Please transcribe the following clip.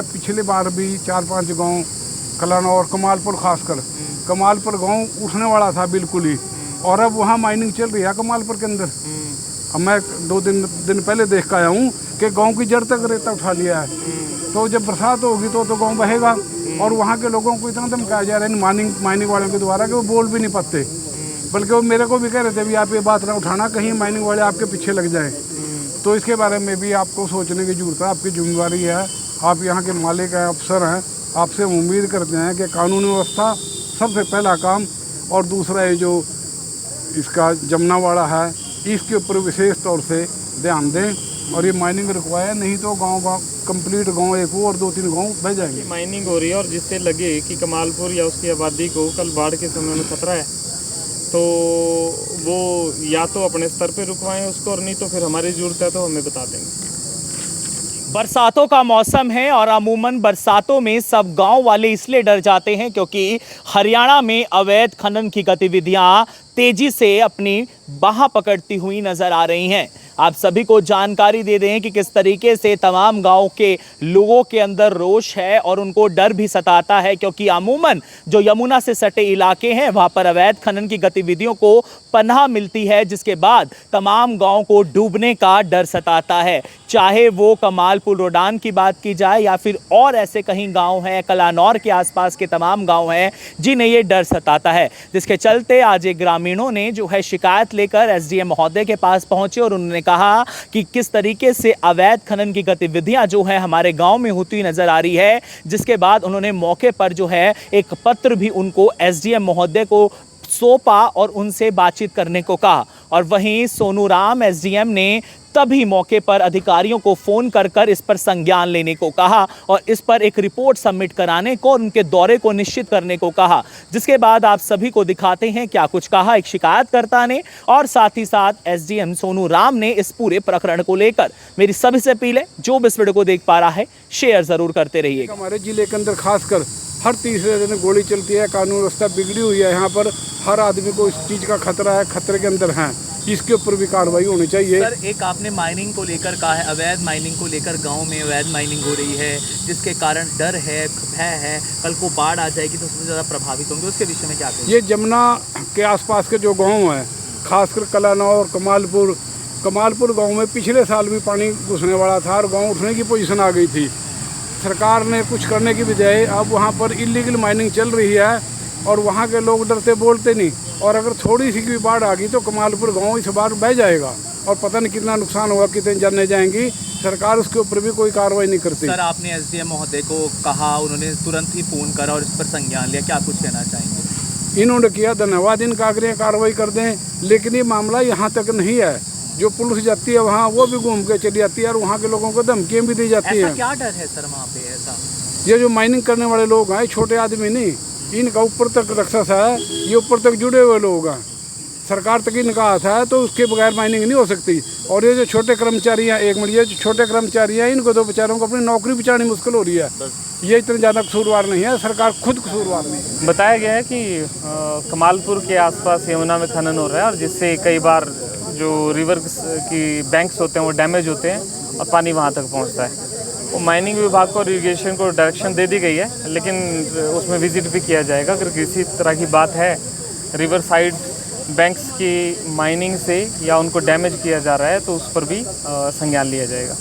है, पिछली बार भी 4-5 गांव कलानौर कमालपुर खासकर कमालपुर गांव उठने वाला था बिल्कुल ही, और अब वहाँ माइनिंग चल रही है कमालपुर के अंदर। अब मैं 2 दिन पहले देख कर आया हूँ कि गांव की जड़ तक रेता उठा लिया है। तो जब बरसात होगी तो गांव बहेगा, और वहाँ के लोगों को इतना धमकाया जा रहा है माइनिंग वालों के द्वारा कि वो बोल भी नहीं पाते, बल्कि वो मेरे को भी कह रहे थे भी आप ये बात ना उठाना, कहीं माइनिंग वाले आपके पीछे लग जाएं। तो इसके बारे में भी आपको सोचने की जरूरत है, आपकी जिम्मेदारी है, आप यहाँ के मालिक हैं, अफसर हैं, आपसे उम्मीद करते हैं कि कानून व्यवस्था सबसे पहला काम, और दूसरा ये जो इसका जमनावाड़ा है इसके ऊपर विशेष तौर से ध्यान दें, और ये माइनिंग रुकवाया, नहीं तो गांव कंप्लीट गांव एक और 2-3 गांव बह जाएंगे। माइनिंग हो रही है और जिससे लगे कि कमालपुर या उसकी आबादी को कल बाढ़ के समय में खतरा है, तो वो या तो अपने स्तर पे रुकवाएं उसको, और नहीं तो फिर हमारी ज़रूरत है तो हमें बता देंगे। बरसातों का मौसम है और अमूमन बरसातों में सब गांव वाले इसलिए डर जाते हैं क्योंकि हरियाणा में अवैध खनन की गतिविधियां तेजी से अपनी बाह पकड़ती हुई नजर आ रही हैं। आप सभी को जानकारी दे दें कि किस तरीके से तमाम गांव के लोगों के अंदर रोष है और उनको डर भी सताता है, क्योंकि अमूमन जो यमुना से सटे इलाके हैं वहां पर अवैध खनन की गतिविधियों को पनाह मिलती है, जिसके बाद तमाम गांव को डूबने का डर सताता है। चाहे वो कमालपुर रोडान की बात की जाए या फिर और ऐसे कहीं गांव हैं, कलानौर के आसपास के तमाम गांव हैं जिन्हें ये डर सताता है, जिसके चलते आज एक ग्रामीणों ने जो है शिकायत लेकर एसडीएम महोदय के पास पहुंचे और उन्होंने कहा कि किस तरीके से अवैध खनन की गतिविधियां जो है हमारे गांव में होती नजर आ रही है। जिसके बाद उन्होंने मौके पर जो है एक पत्र भी उनको एसडीएम महोदय को सौंपा और उनसे बातचीत करने को कहा। और वहीं सोनू राम एसडीएम ने तभी मौके पर अधिकारियों को फोन कर इस पर संज्ञान लेने को कहा और इस पर एक रिपोर्ट सबमिट कराने को और उनके दौरे को निश्चित करने को कहा। जिसके बाद आप सभी को दिखाते हैं क्या कुछ कहा एक शिकायतकर्ता ने और साथ ही साथ एसडीएम सोनू राम ने इस पूरे प्रकरण को लेकर। मेरी सभी से अपील है, जो भी इस वीडियो को देख पा रहा है शेयर जरूर करते रहिए। हमारे जिले के अंदर खासकर हर तीसरे दिन गोली चलती है, कानून व्यवस्था बिगड़ी हुई है, यहाँ पर हर आदमी को इस चीज़ का खतरा है, खतरे के अंदर हैं, इसके ऊपर भी कार्रवाई होनी चाहिए। सर, एक आपने माइनिंग को लेकर कहा है, अवैध माइनिंग को लेकर गांव में अवैध माइनिंग हो रही है, जिसके कारण डर है, भय है, कल को बाढ़ आ जाएगी तो सबसे ज़्यादा प्रभावित होंगे, उसके विषय में क्या कहेंगे? ये जमुना के आसपास के जो गाँव हैं, खासकर कलानौर कमालपुर गाँव में पिछले साल भी पानी घुसने वाला था और गाँव उठने की पोजीशन आ गई थी। सरकार ने कुछ करने की बजाय अब वहाँ पर इलीगल माइनिंग चल रही है और वहाँ के लोग डरते बोलते नहीं, और अगर थोड़ी सी भी बाढ़ आ गई तो कमालपुर गांव इस बार बह जाएगा और पता नहीं कितना नुकसान होगा, कितने जाने जाएंगी। सरकार उसके ऊपर भी कोई कार्रवाई नहीं करती। सर, आपने एसडीएम महोदय को कहा, उन्होंने तुरंत ही फोन करा और इस पर संज्ञान लिया, क्या कुछ कहना चाहेंगे? इन्होंने किया, धन्यवाद, इनका आग्रह कार्रवाई कर दें, लेकिन ये मामला यहाँ तक नहीं है। जो पुलिस जाती है वहाँ वो भी घूम के चली जाती है और वहाँ के लोगों को धमकियाँ भी दी जाती हैं। क्या डर है सर वहाँ पे? ऐसा ये जो माइनिंग करने वाले लोग हैं, छोटे आदमी नहीं, इनका ऊपर तक रक्षस है, ये ऊपर तक जुड़े हुए लोग हैं, सरकार तक इनका हाथ है, तो उसके बगैर माइनिंग नहीं हो सकती। और ये जो छोटे कर्मचारी हैं, एक मिनट, ये जो छोटे कर्मचारी हैं इनको तो बेचारों को अपनी नौकरी बचानी मुश्किल हो रही है। ये इतने ज़्यादा कसूरवार नहीं है, सरकार खुद कसूरवार नहीं है। बताया गया है कि कमालपुर के आसपास यमुना में खनन हो रहा है और जिससे कई बार जो रिवर की बैंक्स होते हैं वो डैमेज होते हैं और पानी वहाँ तक पहुँचता है। वो माइनिंग विभाग को और इरिगेशन को डायरेक्शन दे दी गई है, लेकिन उसमें विजिट भी किया जाएगा। अगर किसी तरह की बात है रिवर साइड बैंक्स की माइनिंग से या उनको डैमेज किया जा रहा है तो उस पर भी संज्ञान लिया जाएगा।